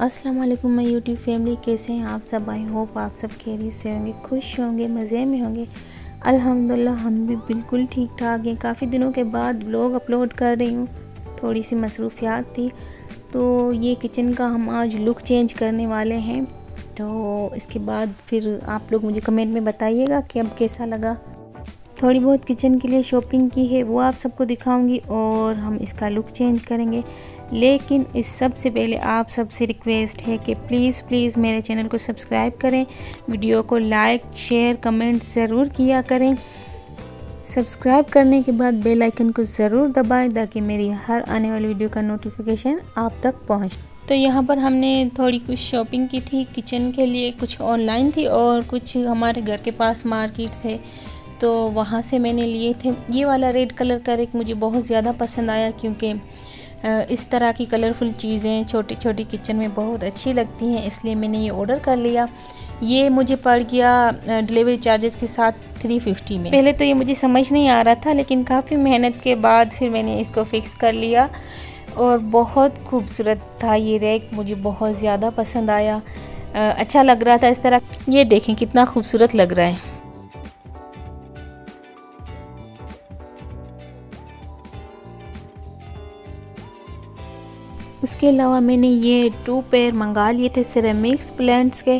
अस्सलाम वालेकुम my YouTube family, कैसे हैं आप सब। आई होप आप सब खैरियत से होंगे, खुश होंगे, मज़े में होंगे। अल्हम्दुलिल्लाह हम भी बिल्कुल ठीक ठाक हैं। काफ़ी दिनों के बाद व्लॉग अपलोड कर रही हूँ, थोड़ी सी मसरूफियात थी। तो ये किचन का हम आज लुक चेंज करने वाले हैं। तो इसके बाद फिर आप लोग मुझे कमेंट में बताइएगा कि अब कैसा लगा। थोड़ी बहुत किचन के लिए शॉपिंग की है, वो आप सबको दिखाऊंगी और हम इसका लुक चेंज करेंगे। लेकिन इस सब से पहले आप सबसे रिक्वेस्ट है कि प्लीज़ मेरे चैनल को सब्सक्राइब करें, वीडियो को लाइक शेयर कमेंट ज़रूर किया करें। सब्सक्राइब करने के बाद बेल आइकन को ज़रूर दबाएं ताकि मेरी हर आने वाली वीडियो का नोटिफिकेशन आप तक पहुँचे। तो यहाँ पर हमने थोड़ी कुछ शॉपिंग की थी किचन के लिए, कुछ ऑनलाइन थी और कुछ हमारे घर के पास मार्केट है, तो वहाँ से मैंने लिए थे। ये वाला रेड कलर का रेक मुझे बहुत ज़्यादा पसंद आया क्योंकि इस तरह की कलरफुल चीज़ें छोटी छोटी किचन में बहुत अच्छी लगती हैं, इसलिए मैंने ये ऑर्डर कर लिया। ये मुझे पड़ गया डिलीवरी चार्जेस के साथ 350 में। पहले तो ये मुझे समझ नहीं आ रहा था, लेकिन काफ़ी मेहनत के बाद फिर मैंने इसको फ़िक्स कर लिया और बहुत खूबसूरत था ये रेक, मुझे बहुत ज़्यादा पसंद आया। अच्छा लग रहा था इस तरह। ये देखें कितना खूबसूरत लग रहा है। उसके अलावा मैंने ये 2 पेयर मंगा लिए थे सिरेमिक्स प्लांट्स के।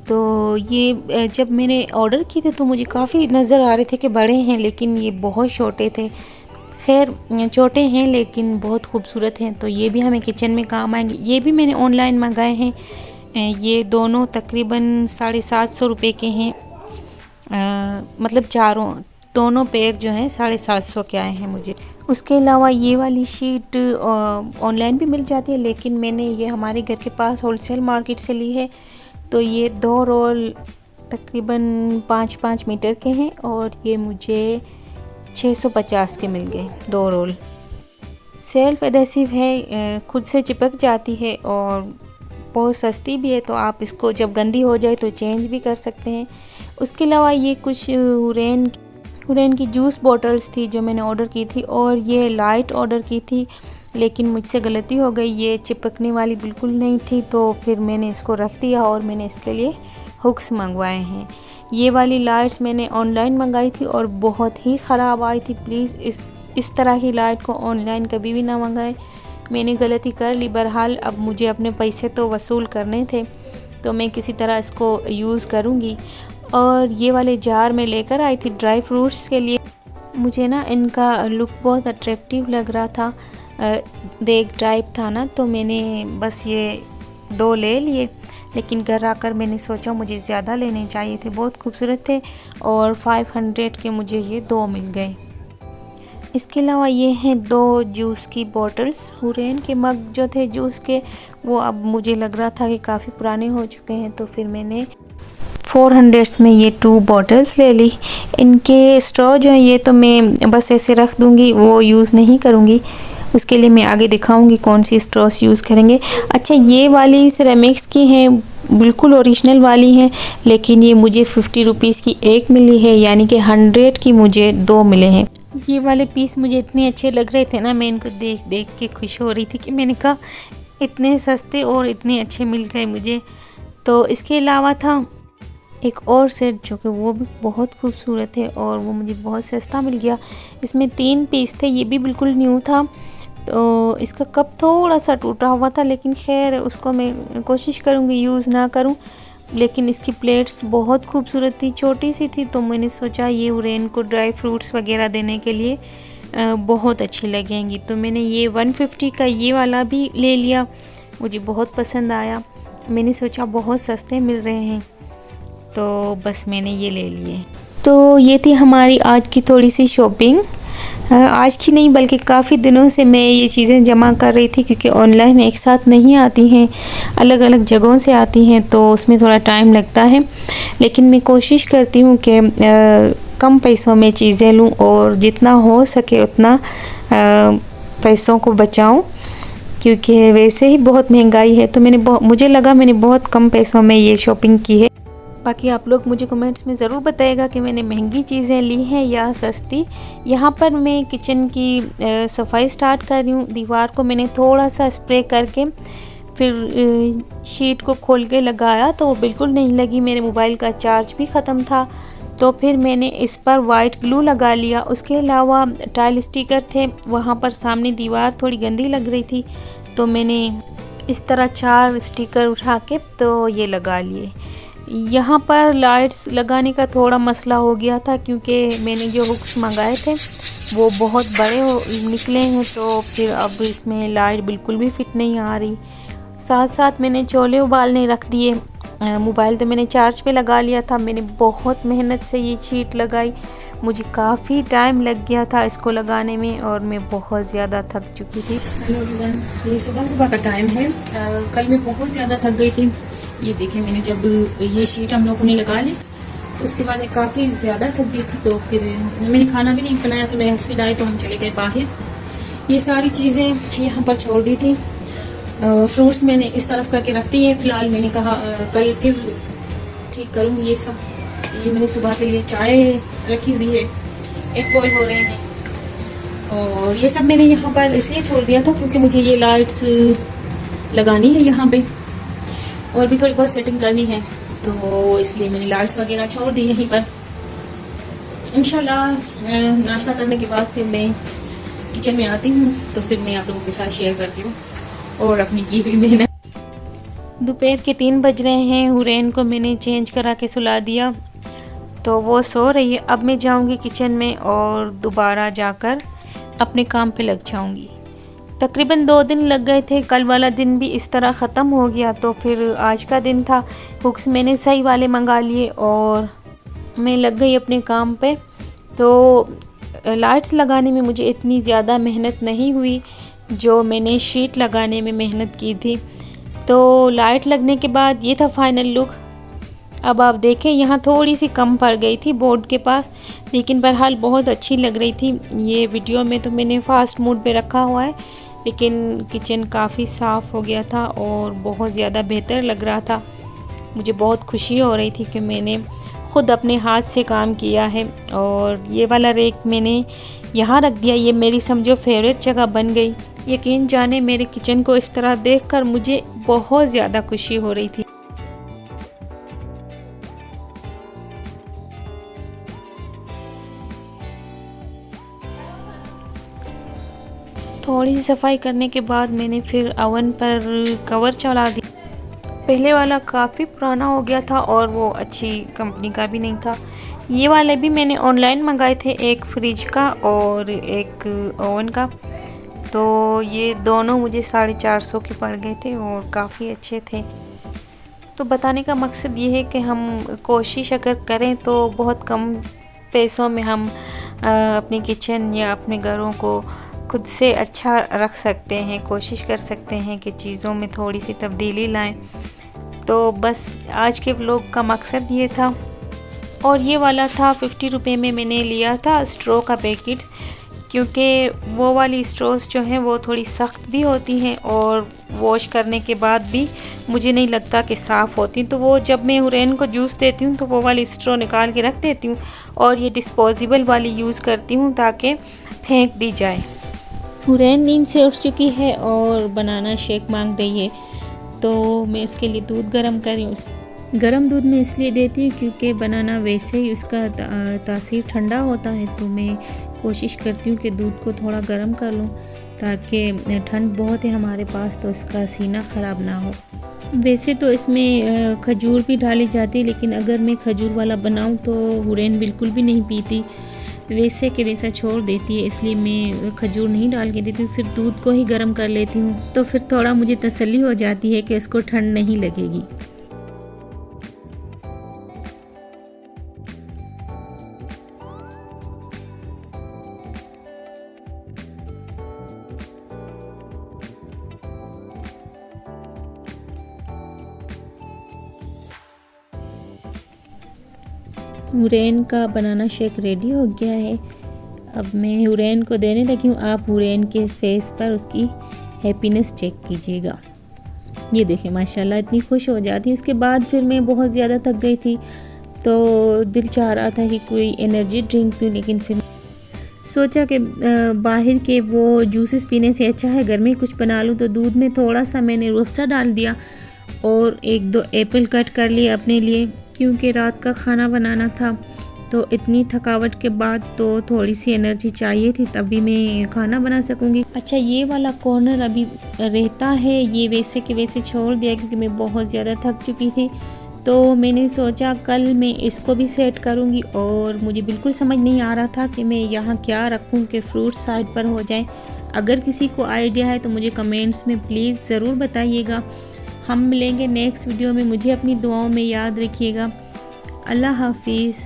तो ये जब मैंने ऑर्डर किए थे तो मुझे काफ़ी नज़र आ रहे थे कि बड़े हैं, लेकिन ये बहुत छोटे थे। खैर छोटे हैं लेकिन बहुत खूबसूरत हैं, तो ये भी हमें किचन में काम आएंगे। ये भी मैंने ऑनलाइन मंगाए हैं। ये दोनों तकरीबन 750 रुपये के हैं। मतलब दोनों पेयर जो हैं 750 के आए हैं मुझे। उसके अलावा ये वाली शीट ऑनलाइन भी मिल जाती है, लेकिन मैंने ये हमारे घर के पास होलसेल मार्केट से ली है। तो ये 2 रोल तकरीबन 5-5 मीटर के हैं और ये मुझे 650 के मिल गए 2 रोल। सेल्फ एडेसिव है, खुद से चिपक जाती है और बहुत सस्ती भी है, तो आप इसको जब गंदी हो जाए तो चेंज भी कर सकते हैं। उसके अलावा ये कुछ हुरैन की जूस बॉटल्स थी जो मैंने ऑर्डर की थी, और ये लाइट ऑर्डर की थी, लेकिन मुझसे गलती हो गई, ये चिपकने वाली बिल्कुल नहीं थी। तो फिर मैंने इसको रख दिया और मैंने इसके लिए हुक्स मंगवाए हैं। ये वाली लाइट्स मैंने ऑनलाइन मंगाई थी और बहुत ही ख़राब आई थी। प्लीज़ इस तरह की लाइट को ऑनलाइन कभी भी ना मंगाएं। मैंने गलती कर ली। बहरहाल अब मुझे अपने पैसे तो वसूल करने थे, तो मैं किसी तरह इसको यूज़ करूँगी। और ये वाले जार में लेकर आई थी ड्राई फ्रूट्स के लिए। मुझे ना इनका लुक बहुत अट्रैक्टिव लग रहा था, देग टाइप था ना, तो मैंने बस ये 2 ले लिए। लेकिन घर आकर मैंने सोचा मुझे ज़्यादा लेने चाहिए थे, बहुत खूबसूरत थे और 500 के मुझे ये 2 मिल गए। इसके अलावा ये हैं 2 जूस की बॉटल्स। हुरैन के मग जो थे जूस के, वो अब मुझे लग रहा था कि काफ़ी पुराने हो चुके हैं, तो फिर मैंने 400 में ये 2 बॉटल्स ले ली। इनके स्ट्रॉ जो है ये तो मैं बस ऐसे रख दूँगी, वो यूज़ नहीं करूँगी। उसके लिए मैं आगे दिखाऊंगी कौन सी स्ट्रॉस यूज़ करेंगे। अच्छा, ये वाली सिरेमिक्स की हैं, बिल्कुल ओरिजिनल वाली हैं, लेकिन ये मुझे 50 रुपीज़ की एक मिली है, यानी कि 100 की मुझे 2 मिले हैं। ये वाले पीस मुझे इतने अच्छे लग रहे थे ना, मैं इनको देख देख के खुश हो रही थी कि मैंने कहा इतने सस्ते और इतने अच्छे मिल गए मुझे। तो इसके अलावा था एक और सेट जो कि वो भी बहुत खूबसूरत है और वो मुझे बहुत सस्ता मिल गया। इसमें 3 पीस थे, ये भी बिल्कुल न्यू था। तो इसका कप थोड़ा सा टूटा हुआ था, लेकिन खैर उसको मैं कोशिश करूँगी यूज़ ना करूँ। लेकिन इसकी प्लेट्स बहुत खूबसूरत थी, छोटी सी थी, तो मैंने सोचा ये हुरैन को ड्राई फ्रूट्स वगैरह देने के लिए बहुत अच्छी लगेंगी। तो मैंने ये 150 का ये वाला भी ले लिया, मुझे बहुत पसंद आया। मैंने सोचा बहुत सस्ते मिल रहे हैं, तो बस मैंने ये ले लिए। तो ये थी हमारी आज की थोड़ी सी शॉपिंग। आज की नहीं बल्कि काफ़ी दिनों से मैं ये चीज़ें जमा कर रही थी, क्योंकि ऑनलाइन एक साथ नहीं आती हैं, अलग अलग जगहों से आती हैं, तो उसमें थोड़ा टाइम लगता है। लेकिन मैं कोशिश करती हूँ कि कम पैसों में चीज़ें लूँ और जितना हो सके उतना पैसों को बचाऊँ, क्योंकि वैसे ही बहुत महंगाई है। तो मुझे लगा मैंने बहुत कम पैसों में ये शॉपिंग की है। बाकी आप लोग मुझे कमेंट्स में ज़रूर बताइएगा कि मैंने महंगी चीज़ें ली हैं या सस्ती। यहाँ पर मैं किचन की सफाई स्टार्ट कर रही हूँ। दीवार को मैंने थोड़ा सा स्प्रे करके फिर शीट को खोल के लगाया तो वो बिल्कुल नहीं लगी। मेरे मोबाइल का चार्ज भी ख़त्म था, तो फिर मैंने इस पर वाइट ग्लू लगा लिया। उसके अलावा टाइल स्टिकर थे, वहाँ पर सामने दीवार थोड़ी गंदी लग रही थी, तो मैंने इस तरह 4 स्टिकर उठा के तो ये लगा लिए। यहाँ पर लाइट्स लगाने का थोड़ा मसला हो गया था, क्योंकि मैंने जो हुक्स मंगाए थे वो बहुत बड़े निकले हैं, तो फिर अब इसमें लाइट बिल्कुल भी फिट नहीं आ रही। साथ साथ मैंने छोले उबालने रख दिए। मोबाइल तो मैंने चार्ज पे लगा लिया था। मैंने बहुत मेहनत से ये शीट लगाई, मुझे काफ़ी टाइम लग गया था इसको लगाने में और मैं बहुत ज़्यादा थक चुकी थी। हेलो एवरीवन, ये सुबह का टाइम है। कल मैं बहुत ज़्यादा थक गई थी। ये देखें, मैंने जब ये शीट हम लोगों ने लगा ली तो उसके बाद मैं काफ़ी ज़्यादा थक गई थी, तो फिर मैंने खाना भी नहीं बनाया, तो मेरे हस्बैंड आए तो हम चले गए बाहर। ये सारी चीज़ें यहाँ पर छोड़ दी थी। फ्रूट्स मैंने इस तरफ करके रख दी है। फ़िलहाल मैंने कहा कल फिर ठीक करूँगी ये सब। ये मैंने सुबह के लिए चाय रखी हुई है, एक बॉयल हो रहे हैं, और ये सब मैंने यहाँ पर इसलिए छोड़ दिया था क्योंकि मुझे ये लाइट्स लगानी है यहाँ पे, और भी थोड़ी बहुत सेटिंग करनी है, तो इसलिए मैंने लाइट्स वगैरह छोड़ दी यहीं पर। इंशाल्लाह नाश्ता करने के बाद फिर मैं किचन में आती हूँ, तो फिर मैं आप लोगों के साथ शेयर करती हूँ और अपनी की हुई मेहनत। दोपहर के 3 बज रहे हैं। हुरैन को मैंने चेंज करा के सुला दिया, तो वो सो रही है। अब मैं जाऊँगी किचन में और दोबारा जाकर अपने काम पे लग जाऊँगी। तकरीबन 2 दिन लग गए थे। कल वाला दिन भी इस तरह ख़त्म हो गया, तो फिर आज का दिन था। हुक्स मैंने सही वाले मंगा लिए और मैं लग गई अपने काम पे। तो लाइट्स लगाने में मुझे इतनी ज़्यादा मेहनत नहीं हुई जो मैंने शीट लगाने में मेहनत की थी। तो लाइट लगने के बाद ये था फाइनल लुक। अब आप देखें, यहाँ थोड़ी सी कम पड़ गई थी बोर्ड के पास, लेकिन बहरहाल बहुत अच्छी लग रही थी। ये वीडियो में तो मैंने फास्ट मोड पे रखा हुआ है, लेकिन किचन काफ़ी साफ़ हो गया था और बहुत ज़्यादा बेहतर लग रहा था। मुझे बहुत खुशी हो रही थी कि मैंने ख़ुद अपने हाथ से काम किया है। और ये वाला रेक मैंने यहाँ रख दिया, ये मेरी समझो फेवरेट जगह बन गई। यकीन जाने मेरे किचन को इस तरह देखकर मुझे बहुत ज़्यादा खुशी हो रही थी। थोड़ी सी सफाई करने के बाद मैंने फिर ओवन पर कवर चला दिया। पहले वाला काफ़ी पुराना हो गया था और वो अच्छी कंपनी का भी नहीं था। ये वाले भी मैंने ऑनलाइन मंगाए थे, एक फ्रिज का और एक ओवन का। तो ये दोनों मुझे 450 के पड़ गए थे और काफ़ी अच्छे थे। तो बताने का मकसद ये है कि हम कोशिश अगर करें तो बहुत कम पैसों में हम अपनी किचन या अपने घरों को खुद से अच्छा रख सकते हैं। कोशिश कर सकते हैं कि चीज़ों में थोड़ी सी तब्दीली लाएं। तो बस आज के व्लॉग का मकसद ये था। और ये वाला था 50 रुपये में मैंने लिया था स्ट्रॉ का पैकेट्स, क्योंकि वो वाली स्ट्रॉस जो हैं वो थोड़ी सख्त भी होती हैं और वॉश करने के बाद भी मुझे नहीं लगता कि साफ़ होती। तो वो जब मैं हुरैन को जूस देती हूँ तो वो वाली स्ट्रॉ निकाल के रख देती हूँ और ये डिस्पोजेबल वाली यूज़ करती हूँ ताकि फेंक दी जाए। हुरैन नींद से उठ चुकी है और बनाना शेक मांग रही है, तो मैं उसके लिए दूध गर्म कर रही हूँ। गर्म दूध में इसलिए देती हूँ क्योंकि बनाना वैसे ही उसका तासीर ठंडा होता है, तो मैं कोशिश करती हूँ कि दूध को थोड़ा गर्म कर लूँ ताकि ठंड बहुत है हमारे पास तो उसका सीना ख़राब ना हो। वैसे तो इसमें खजूर भी डाली जाती है, लेकिन अगर मैं खजूर वाला बनाऊँ तो हुरैन बिल्कुल भी नहीं पीती, वैसे के वैसा छोड़ देती है, इसलिए मैं खजूर नहीं डाल के देती हूँ। फिर दूध को ही गर्म कर लेती हूँ, तो फिर थोड़ा मुझे तसल्ली हो जाती है कि इसको ठंड नहीं लगेगी। हुरैन का बनाना शेक रेडी हो गया है। अब मैं हुरैन को देने लगी हूँ। आप हुरैन के फेस पर उसकी हैप्पीनेस चेक कीजिएगा। ये देखें माशाल्लाह इतनी खुश हो जाती है। उसके बाद फिर मैं बहुत ज़्यादा थक गई थी, तो दिल चाह रहा था कि कोई एनर्जी ड्रिंक पीऊँ, लेकिन फिर सोचा कि बाहर के वो जूसेस पीने से अच्छा है घर में कुछ बना लूँ। तो दूध में थोड़ा सा मैंने रूह अफ़ज़ा डाल दिया और एक दो एप्पल कट कर लिए अपने लिए, क्योंकि रात का खाना बनाना था। तो इतनी थकावट के बाद तो थोड़ी सी एनर्जी चाहिए थी, तभी मैं खाना बना सकूँगी। अच्छा, ये वाला कॉर्नर अभी रहता है, ये वैसे के वैसे छोड़ दिया क्योंकि मैं बहुत ज़्यादा थक चुकी थी। तो मैंने सोचा कल मैं इसको भी सेट करूँगी, और मुझे बिल्कुल समझ नहीं आ रहा था कि मैं यहाँ क्या रखूँ कि फ्रूट साइड पर हो जाए। अगर किसी को आइडिया है तो मुझे कमेंट्स में प्लीज़ ज़रूर बताइएगा। हम मिलेंगे नेक्स्ट वीडियो में, मुझे अपनी दुआओं में याद रखिएगा। अल्लाह हाफिज़।